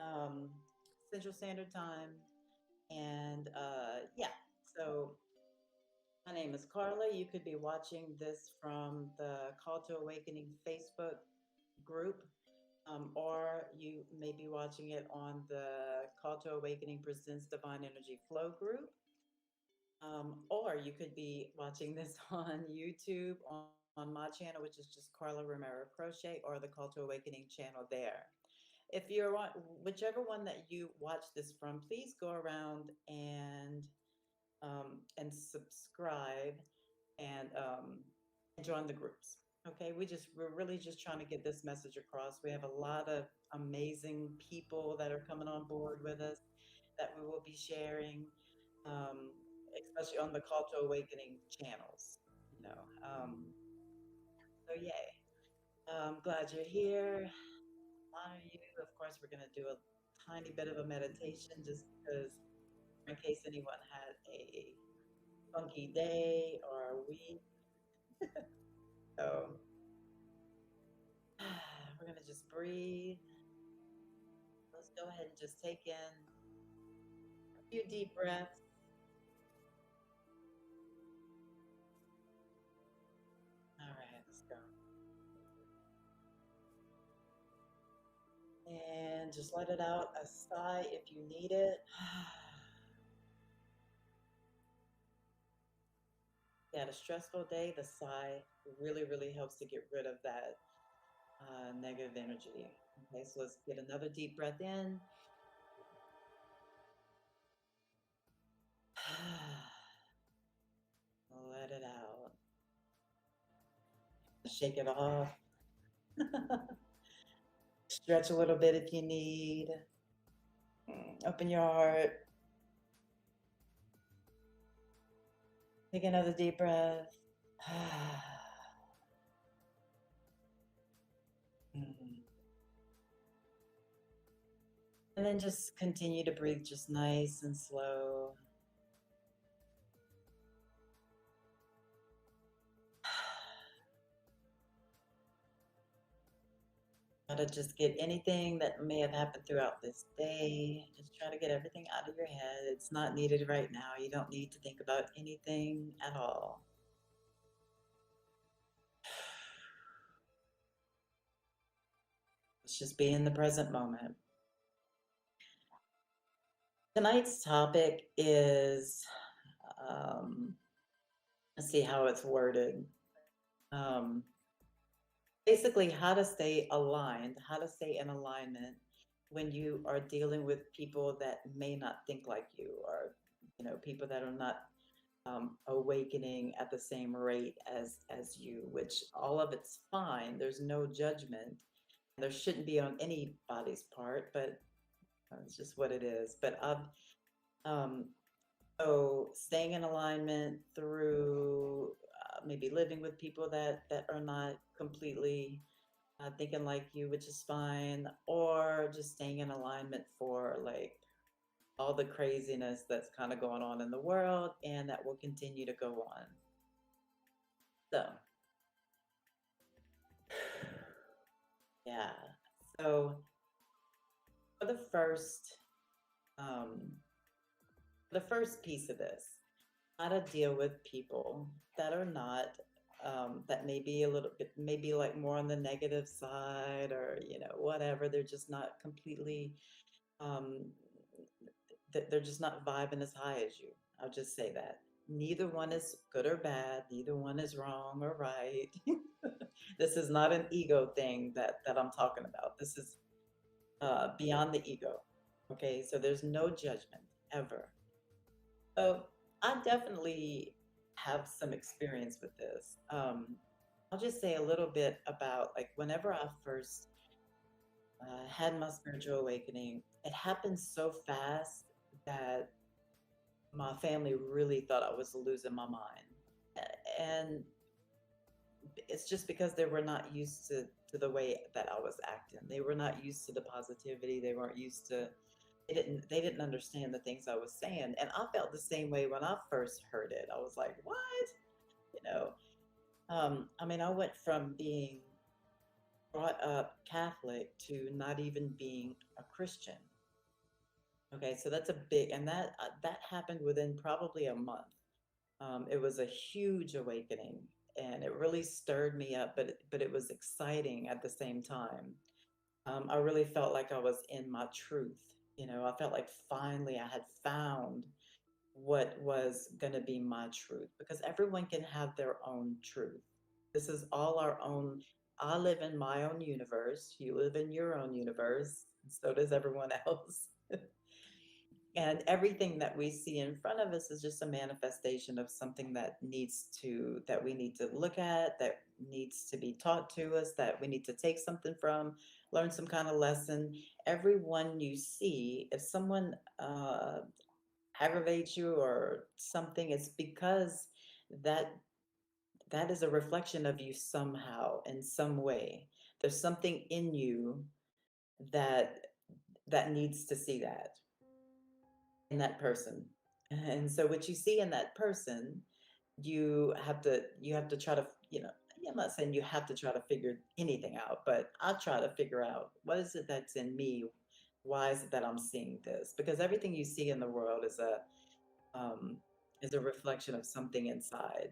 um, Central Standard Time. And yeah, so my name is Carla. You could be watching this from the Call to Awakening Facebook group, or you may be watching it on the Call to Awakening Presents Divine Energy Flow group. Or you could be watching this on YouTube on my channel, which is just Carla Romero Crochet, or the Call to Awakening channel there. If you're whichever one that you watch this from, please go around and subscribe and join the groups. Okay, we're really just trying to get this message across. We have a lot of amazing people that are coming on board with us that we will be sharing, um, especially on the Call to Awakening channels. You know, so yay! I'm glad you're here. Honor you. Of course, we're going to do a tiny bit of a meditation just because, in case anyone had a funky day or a week. So we're going to just breathe. Let's go ahead and just take in a few deep breaths. All right, let's go. And just let it out a sigh if you need it. You had a stressful day, the sigh really, really helps to get rid of that negative energy. Okay, so let's get another deep breath in. Let it out. Shake it off. Stretch a little bit if you need. Open your heart. Take another deep breath. And then just continue to breathe just nice and slow. Try to just get anything that may have happened throughout this day. Just try to get everything out of your head. It's not needed right now. You don't need to think about anything at all. Let's just be in the present moment. Tonight's topic is, let's see how it's worded. Um, Basically, how to stay aligned, how to stay in alignment when you are dealing with people that may not think like you, or people that are not awakening at the same rate as you, which all of it's fine. There's no judgment. There shouldn't be on anybody's part, but it's just what it is. But um, so staying in alignment through maybe living with people that are not completely thinking like you, which is fine, or just staying in alignment for like all the craziness that's kind of going on in the world and that will continue to go on. So, yeah. So for um, the first piece of this, how to deal with people that are not that may be a little bit, maybe like more on the negative side, or whatever. They're just not completely um, they're just not vibing as high as you. I'll just say that. Neither one is good or bad. Neither one is wrong or right. This is not an ego thing that I'm talking about. This is beyond the ego. Okay, so there's no judgment ever. So I definitely have some experience with this. I'll just say a little bit about like whenever I first had my spiritual awakening, it happened so fast that my family really thought I was losing my mind. And it's just because they were not used to the way that I was acting. They were not used to the positivity. They weren't used to they didn't understand the things I was saying. And I felt the same way when I first heard it. I was like, what? You know, I mean, I went from being brought up Catholic to not even being a Christian. Okay, so that's a big, and that happened within probably a month. It was a huge awakening, and it really stirred me up, but it was exciting at the same time. I really felt like I was in my truth. You know, I felt like finally I had found what was going to be my truth because everyone can have their own truth. This is all our own. I live in my own universe. You live in your own universe. And so does everyone else. And everything that we see in front of us is just a manifestation of something that we need to look at, that needs to be taught to us, that we need to take something from, learn some kind of lesson. Everyone you see, if someone aggravates you or something, it's because that that is a reflection of you somehow, in some way. There's something in you that needs to see that in that person. And so what you see in that person, you have to try to, yeah, I'm not saying you have to try to figure anything out, but I'll try to figure out what is it that's in me? Why is it that I'm seeing this? Because everything you see in the world um is a reflection of something inside.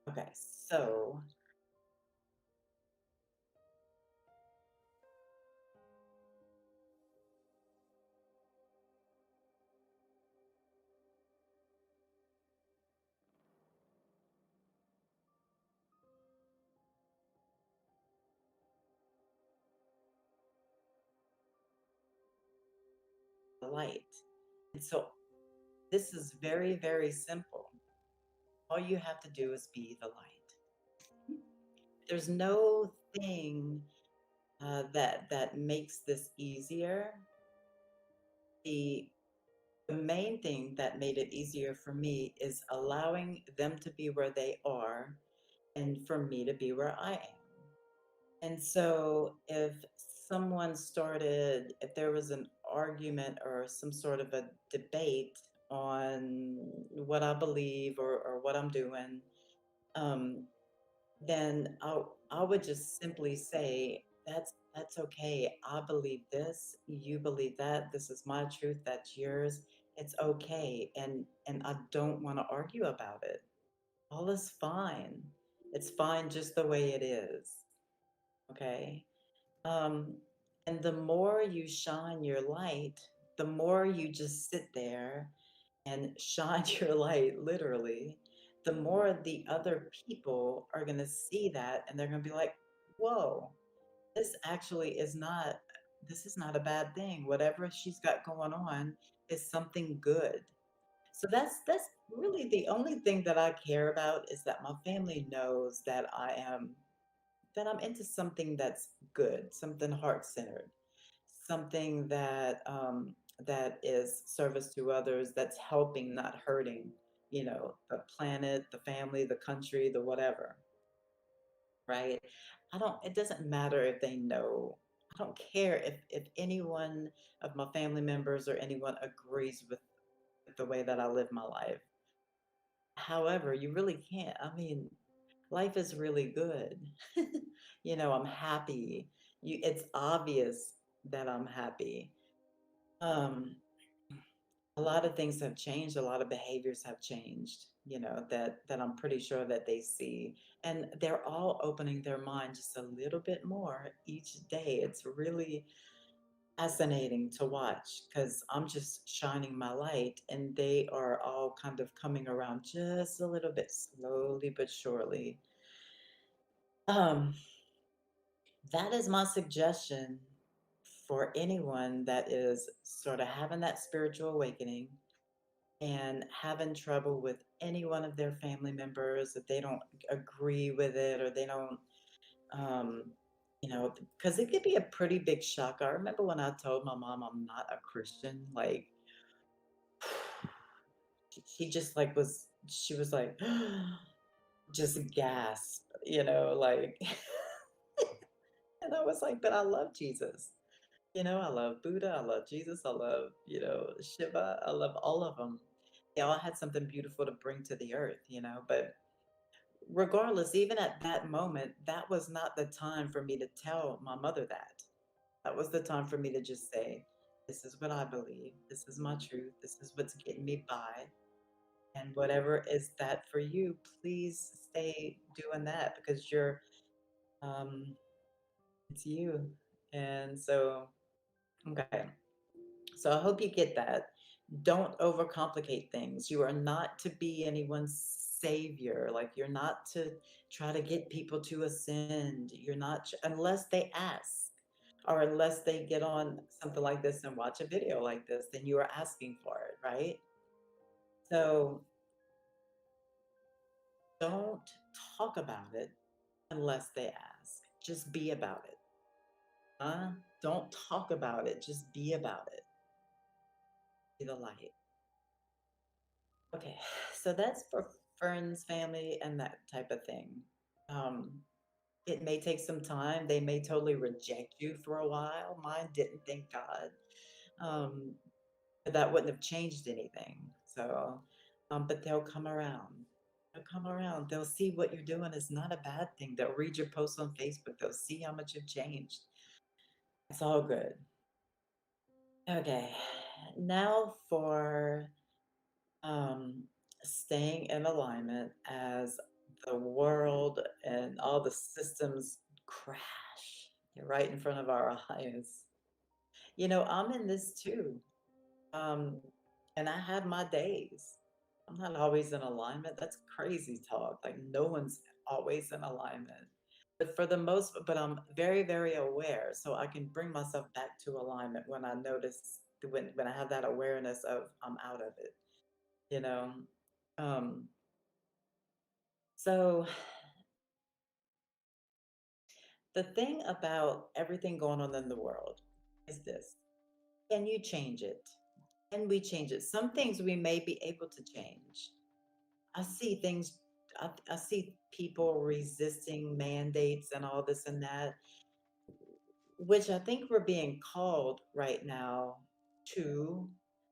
Okay, so light. And so this is very, very simple. All you have to do is be the light. There's no thing that makes this easier. The the main thing that made it easier for me is allowing them to be where they are and for me to be where I am. And so if there was an argument or some sort of a debate on what I believe or what I'm doing, um, then I would just simply say, that's okay. I believe this, you believe that. This is my truth, that's yours. It's okay. And I don't want to argue about it. All is fine. It's fine just the way it is. Okay. Um, and the more you shine your light, the more you just sit there and shine your light, literally, the more the other people are going to see that and they're going to be like, whoa, this actually is not, this is not a bad thing. Whatever she's got going on is something good. So that's really the only thing that I care about is that my family knows that I'm into something that's good, something heart-centered, something that is service to others, that's helping, not hurting, the planet, the family, the country, the whatever, right? It doesn't matter if they know. I don't care if anyone of my family members or anyone agrees with the way that I live my life. However, you really can't. I mean, life is really good. I'm happy. It's obvious that I'm happy. Um, a lot of things have changed, a lot of behaviors have changed, that I'm pretty sure that they see. And they're all opening their mind just a little bit more each day. It's really fascinating to watch because I'm just shining my light and they are all kind of coming around just a little bit slowly but surely. Um, that is my suggestion for anyone that is sort of having that spiritual awakening and having trouble with any one of their family members, if they don't agree with it or they don't, um, because it could be a pretty big shock. I remember when I told my mom I'm not a Christian, like she just like she was like just gasp, like and I was like, but I love Jesus. I love Buddha, I love Jesus, I love, Shiva, I love all of them. They all had something beautiful to bring to the earth, but regardless, even at that moment, that was not the time for me to tell my mother that. That was the time for me to just say, this is what I believe. This is my truth. This is what's getting me by. And whatever is that for you, please stay doing that because um, it's you. And so, okay. So I hope you get that. Don't overcomplicate things. You are not to be anyone's savior. Like you're not to try to get people to ascend. You're not, unless they ask or unless they get on something like this and watch a video like this, then you are asking for it, right? So don't talk about it unless they ask. Just be about it. Huh? Don't talk about it. Just be about it. Be the light. Okay, so that's for friends, family, and that type of thing. Um, it may take some time. They may totally reject you for a while. Mine didn't, thank God. Um, but that wouldn't have changed anything. So, but they'll come around. They'll come around. They'll see what you're doing is not a bad thing. They'll read your posts on Facebook. They'll see how much you've changed. It's all good. Okay, now for um, staying in alignment as the world and all the systems crash right in front of our eyes. You know, I'm in this too. Um, and I have my days. I'm not always in alignment. That's crazy talk. Like no one's always in alignment. But for the most, but I'm very, very aware. So I can bring myself back to alignment when I notice when I have that awareness of I'm out of it, you know. Um, so the thing about everything going on in the world is this. Can you change it? Can we change it? Some things we may be able to change. I see things, I see people resisting mandates and all this and that, which I think we're being called right now to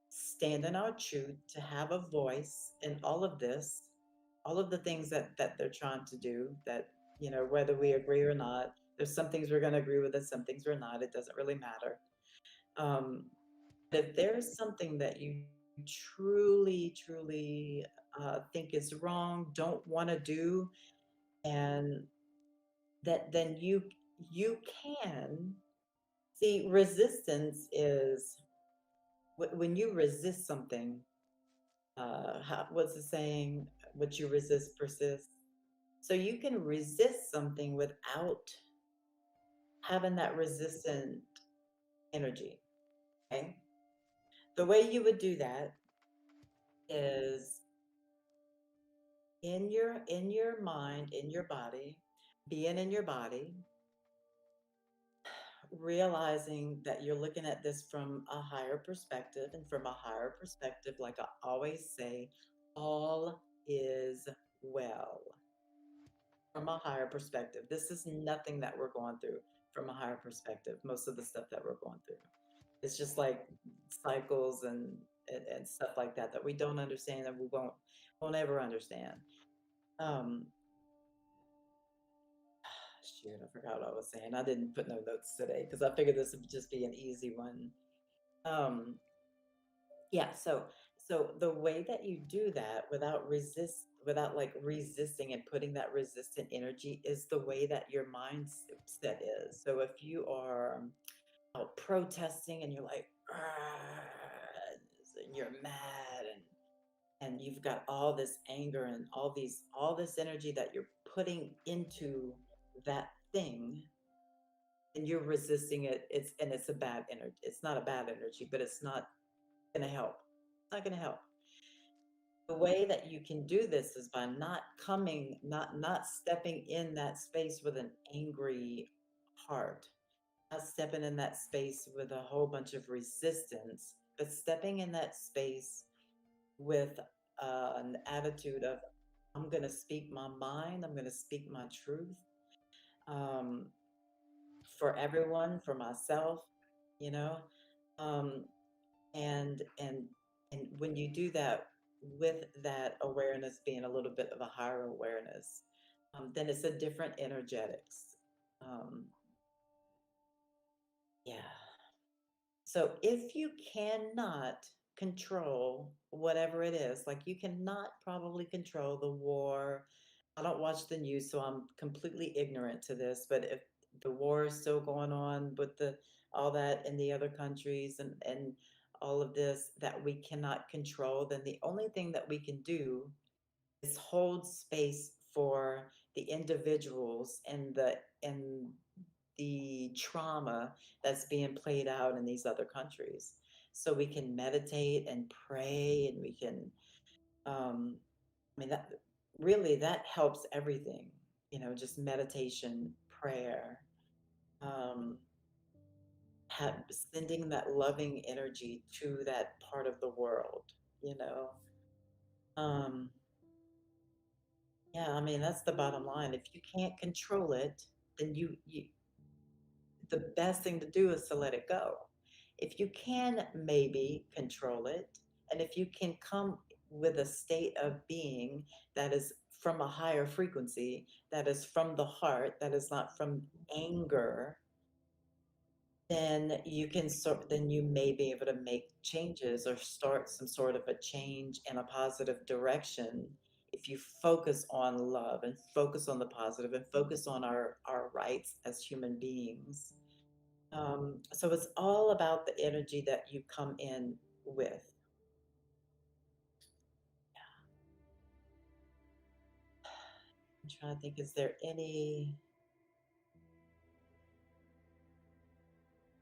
stand in our truth, to have a voice in all of this, all of the things that they're trying to do that, you know, whether we agree or not, there's some things we're going to agree with and some things we're not. It doesn't really matter. Um, but if there's something that you truly, truly think is wrong, don't want to do, and that then you can see resistance is when you resist something. What's the saying? What you resist persists. So you can resist something without having that resistant energy. Okay. The way you would do that is in your mind, in your body, being in your body, realizing that you're looking at this from a higher perspective, and from a higher perspective, like I always say, all is well. From a higher perspective. This is nothing that we're going through from a higher perspective. Most of the stuff that we're going through. It's just like cycles and stuff like that that we don't understand and we won't ever understand. Um shoot, I forgot what I was saying. I didn't put no notes today because I figured this would just be an easy one. Um yeah, so the way that you do that without like resisting and putting that resistant energy is the way that your mindset is. So if you are out protesting and you're like, "Argh," and you're mad and you've got all this anger and all this energy that you're putting into that thing and you're resisting it, it's a bad energy. It's not a bad energy, but it's not gonna help. It's not gonna help. The way that you can do this is by not stepping in that space with an angry heart, not stepping in that space with a whole bunch of resistance, but stepping in that space with an attitude of, I'm going to speak my mind, I'm going to speak my truth, um, for everyone, for myself, you know. Um, and and when you do that with that awareness being a little bit of a higher awareness, then it's a different energetics. um yeah, So if you cannot control whatever it is, like you cannot probably control the war. I don't watch the news, so I'm completely ignorant to this, but if the war is still going on with the all that in the other countries and all of this that we cannot control, then the only thing that we can do is hold space for the individuals and the trauma that's being played out in these other countries. So we can meditate and pray and we can I mean that really that helps everything, just meditation, prayer, um, sending that loving energy to that part of the world, you know. Um, yeah, I mean that's the bottom line. If you can't control it, then you the best thing to do is to let it go. If you can maybe control it, and if you can come with a state of being that is from a higher frequency, that is from the heart, that is not from anger, then you may be able to make changes or start some sort of a change in a positive direction if you focus on love and focus on the positive and focus on our rights as human beings. So it's all about the energy that you come in with. I'm trying to think, is there any,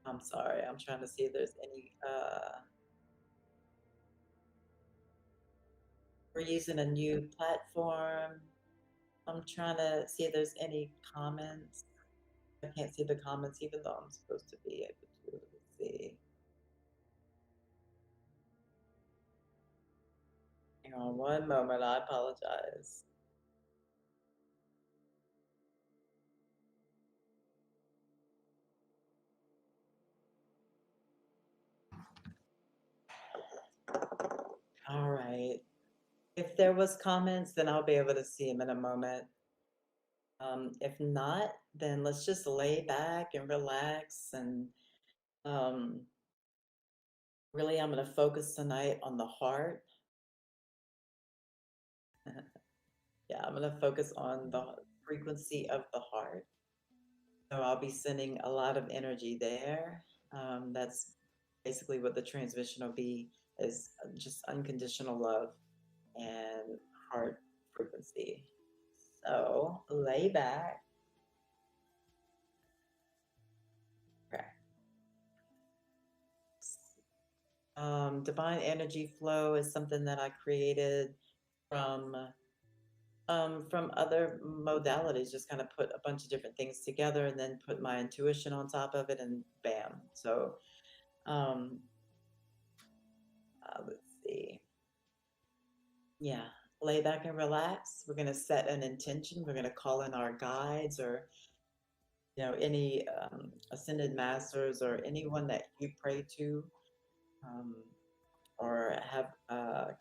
I'm sorry, I'm trying to see if there's any, we're using a new platform. I'm trying to see if there's any comments. I can't see the comments even though I'm supposed to be able to see. Hang on one moment, I apologize. All right. If there was comments, then I'll be able to see them in a moment. If not, then let's just lay back and relax. And um, really, I'm going to focus tonight on the heart. Yeah, I'm going to focus on the frequency of the heart. So I'll be sending a lot of energy there. That's basically what the transmission will be is just unconditional love and heart frequency. So lay back. Okay. Divine energy flow is something that I created from from other modalities. Just kind of put a bunch of different things together and then put my intuition on top of it, and bam. So um, let's see. Yeah, lay back and relax. We're gonna set an intention. We're gonna call in our guides or any ascended masters or anyone that you pray to. Um, or have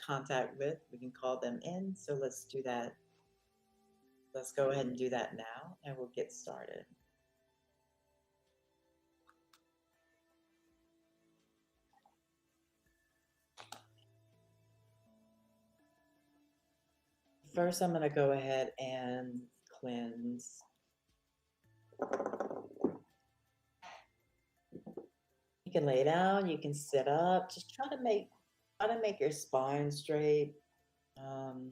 contact with, we can call them in. So let's do that. Let's go ahead and do that now and we'll get started. First, I'm going to go ahead and cleanse. You can lay down, you can sit up, just try to make your spine straight. Um,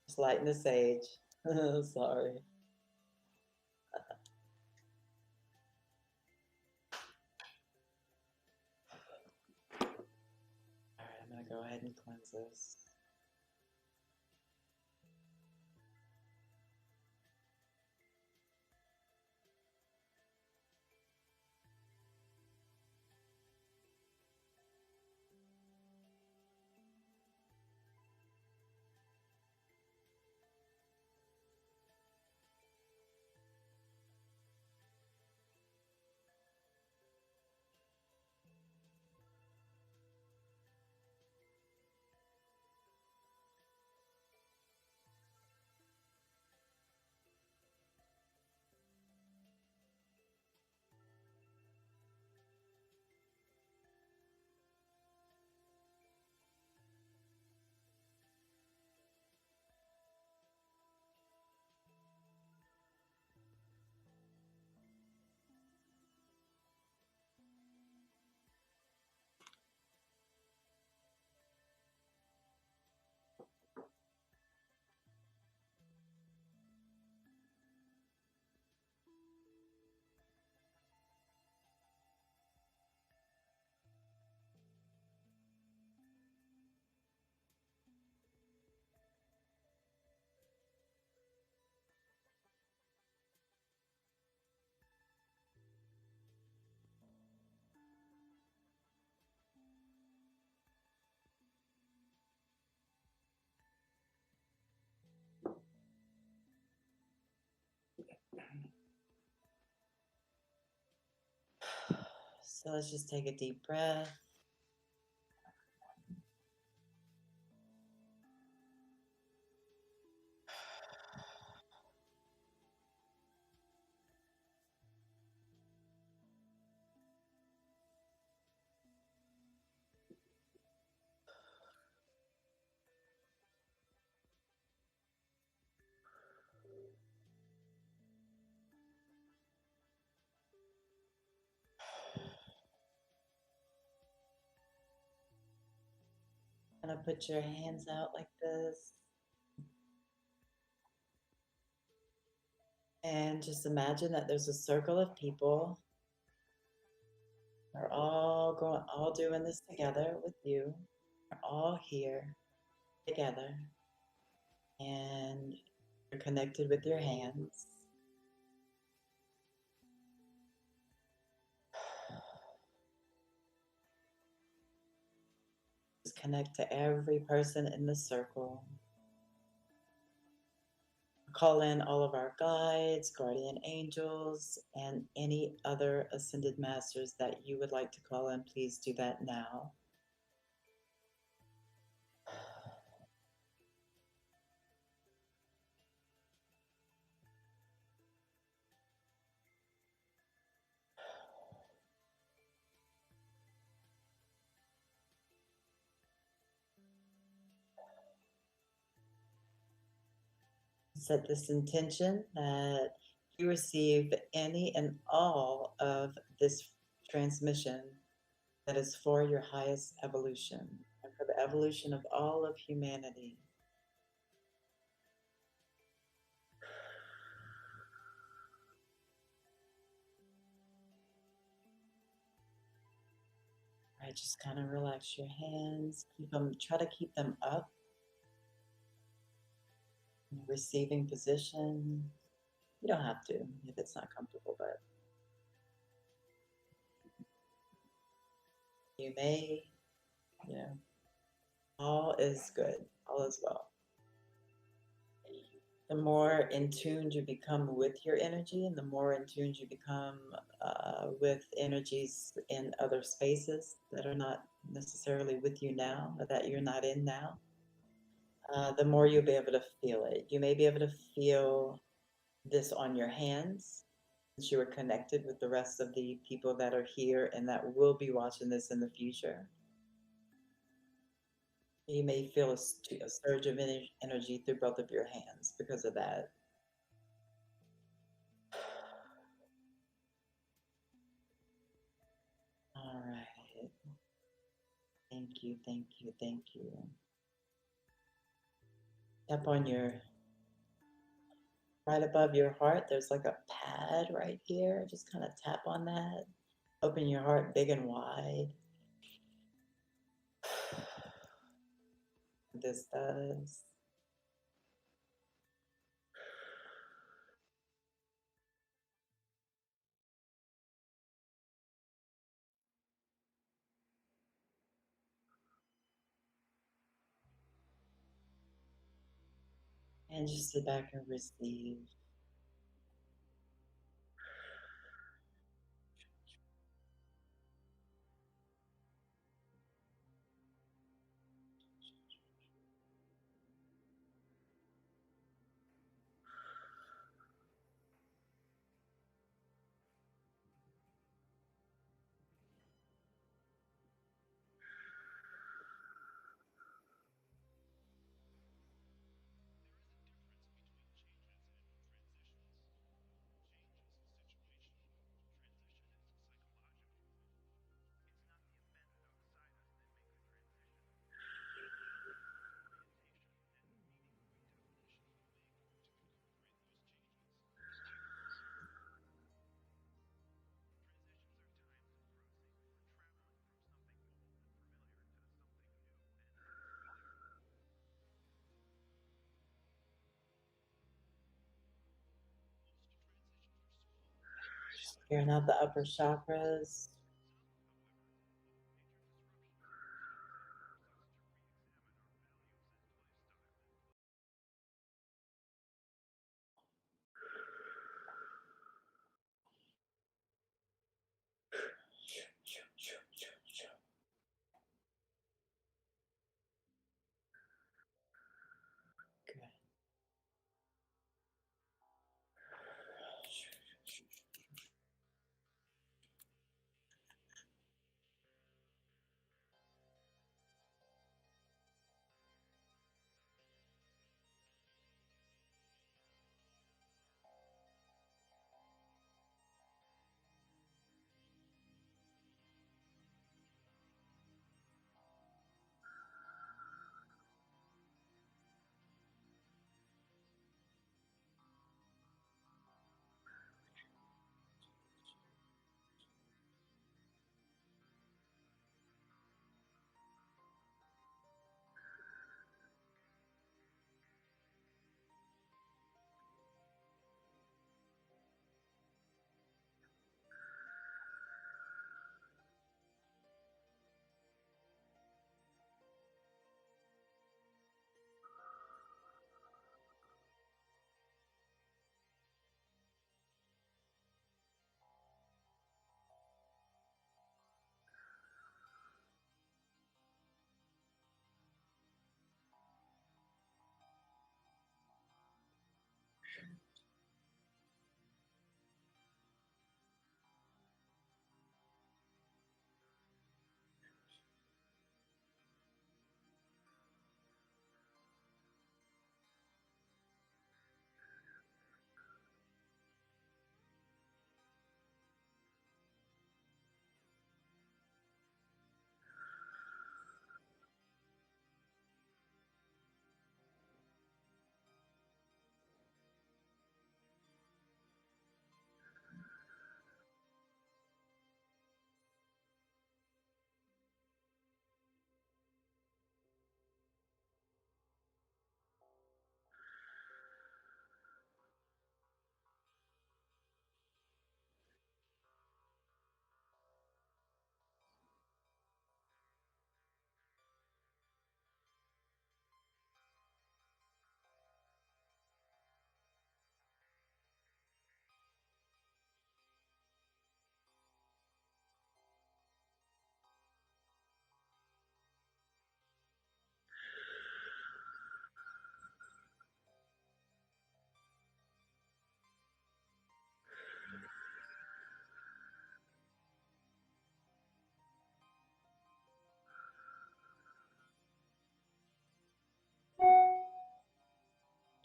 just lighten the sage. Sorry. All right, I'm going to go ahead and cleanse this. So let's just take a deep breath. Kind of put your hands out like this. And just imagine that there's a circle of people. We're all doing this together with you. We're all here together. And you're connected with your hands. Just connect to every person in the circle. Call in all of our guides, guardian angels, and any other ascended masters that you would like to call in. Please do that now. Set this intention that you receive any and all of this transmission that is for your highest evolution and for the evolution of all of humanity. All right, just kind of relax your hands. Try to keep them up in the receiving position. You don't have to if it's not comfortable, but you may, you know, all is good, all is well. The more in tune you become with your energy, and the more in tune you become with energies in other spaces that are not necessarily with you now, or that you're not in now, the more you'll be able to feel it. You may be able to feel this on your hands since you are connected with the rest of the people that are here and that will be watching this in the future. You may feel a surge of energy through both of your hands because of that. All right. Thank you, thank you, thank you. Tap on your right above your heart. There's like a pad right here. Just kind of tap on that. Open your heart big and wide. This does. And just sit back and receive. Clearing out the upper chakras.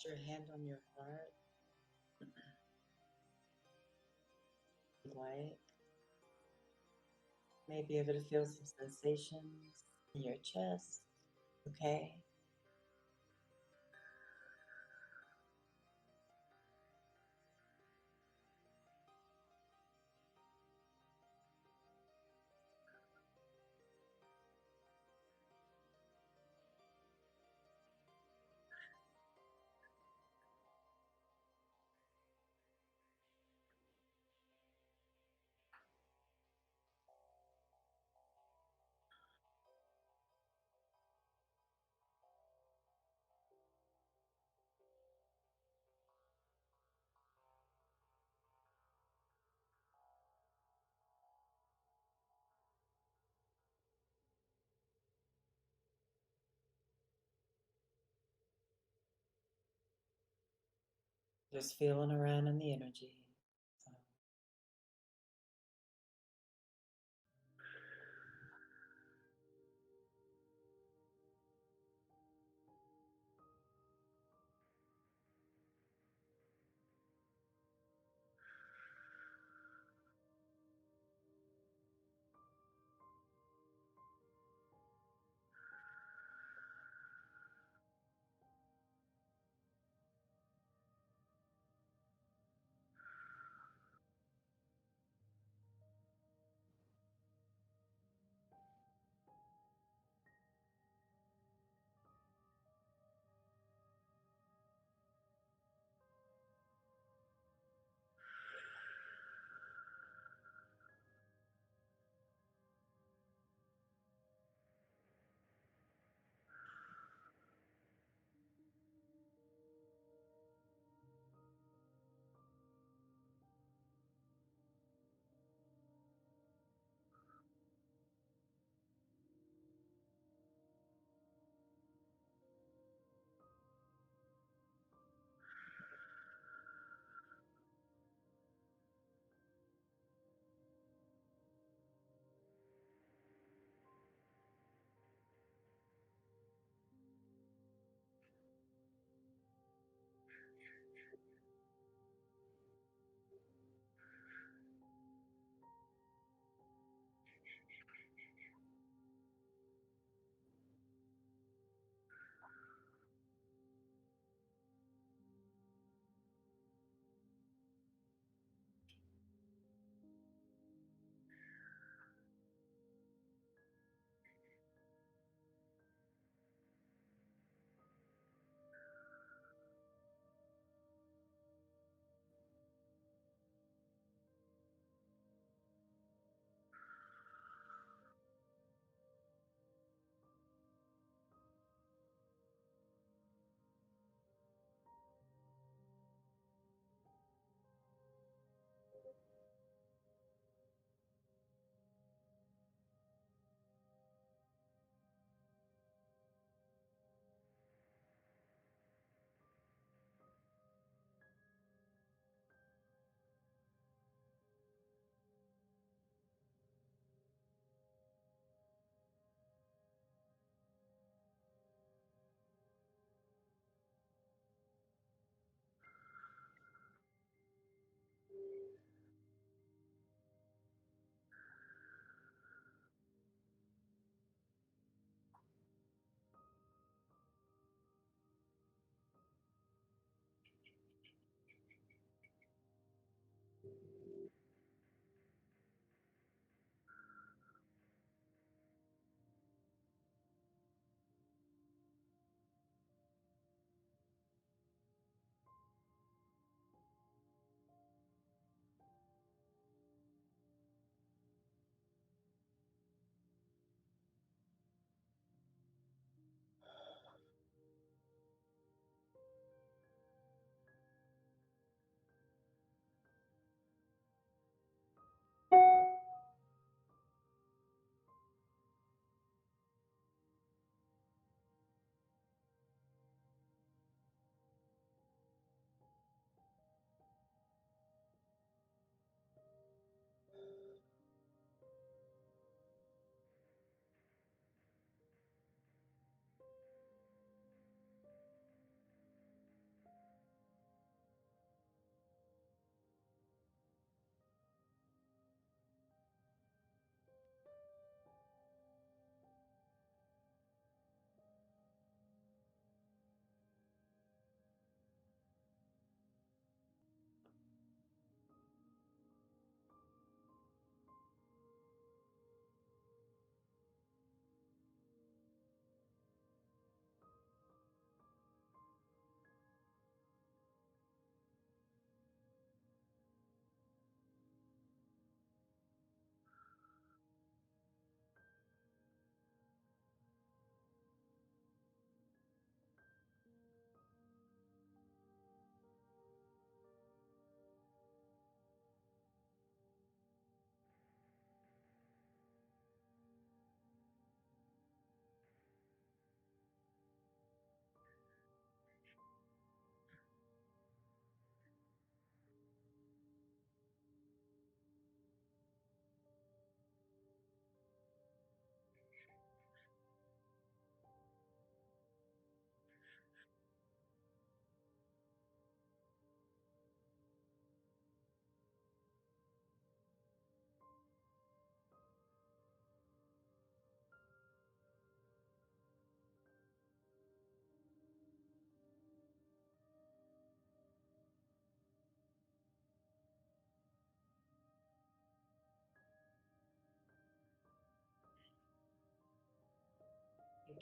your hand on your heart, like maybe able to feel some sensations in your chest. Okay. Just feeling around in the energy. So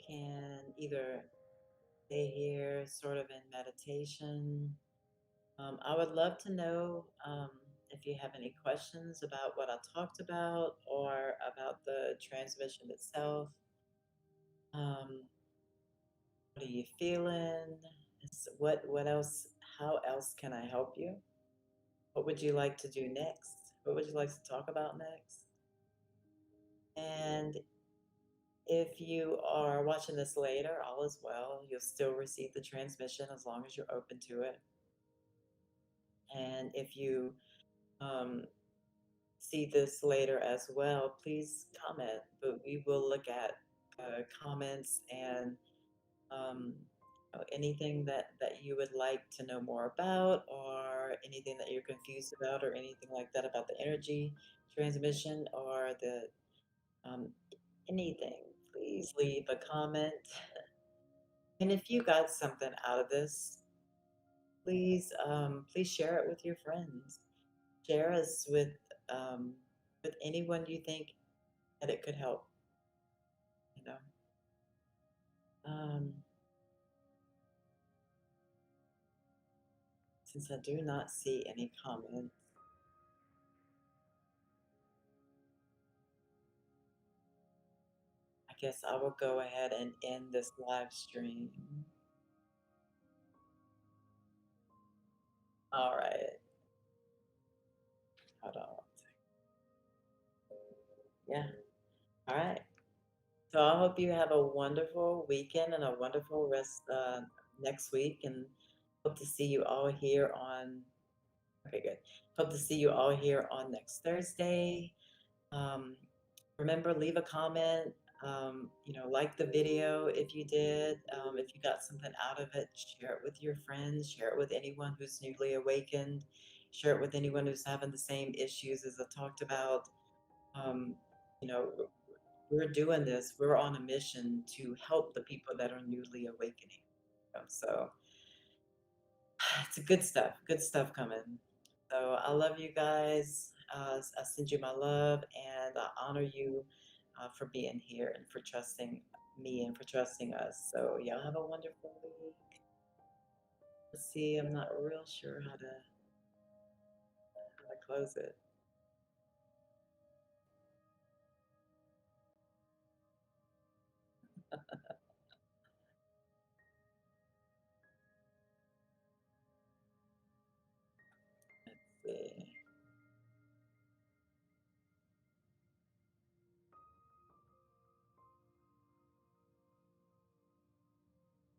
can either stay here sort of in meditation. I would love to know if you have any questions about what I talked about or about the transmission itself. Um, what are you feeling? What else? How else can I help you? What would you like to do next? What would you like to talk about next? And if you are watching this later, all is well. You'll still receive the transmission as long as you're open to it. And if you um, see this later as well, please comment. But we will look at comments and anything that you would like to know more about, or anything that you're confused about, or anything like that about the energy transmission or the um, anything. Please leave a comment. And if you got something out of this, please share it with your friends. Share us with anyone you think that it could help. You know, um, since I do not see any comments, I guess I will go ahead and end this live stream. All right, hold on. Yeah. All right. So I hope you have a wonderful weekend and a wonderful rest next week, and hope to see you all here on. Okay, good. Hope to see you all here on next Thursday. Um, Remember, leave a comment. Like the video if you did. If you got something out of it, share it with your friends. Share it with anyone who's newly awakened. Share it with anyone who's having the same issues as I talked about. Um, you know, we're doing this. We're on a mission to help the people that are newly awakening. So it's good stuff coming. So I love you guys. I send you my love, and I honor you for being here and for trusting me and for trusting us. So y'all have a wonderful week. Let's see, I'm not real sure how to close it.